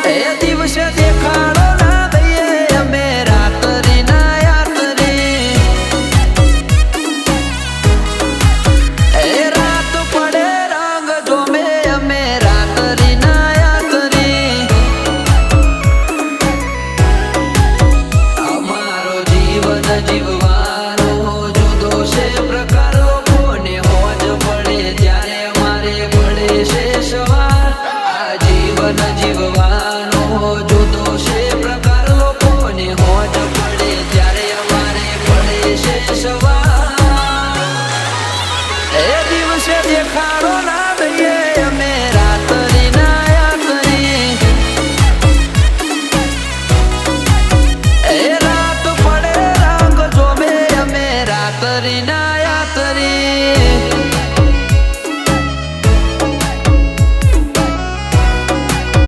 એ દિવસે દેખાડો ના દઈએ અમે રાત્રી ના યાત્રી એ રાત પડે રંગ જોમે અમે રાત્રી ના યાત્રી અમારો જીવન જીવવાનો જુદો છે પ્રકારો કોને હોજ પડે ત્યારે અમારે પડે છે સવાર આ જીવન જીવવા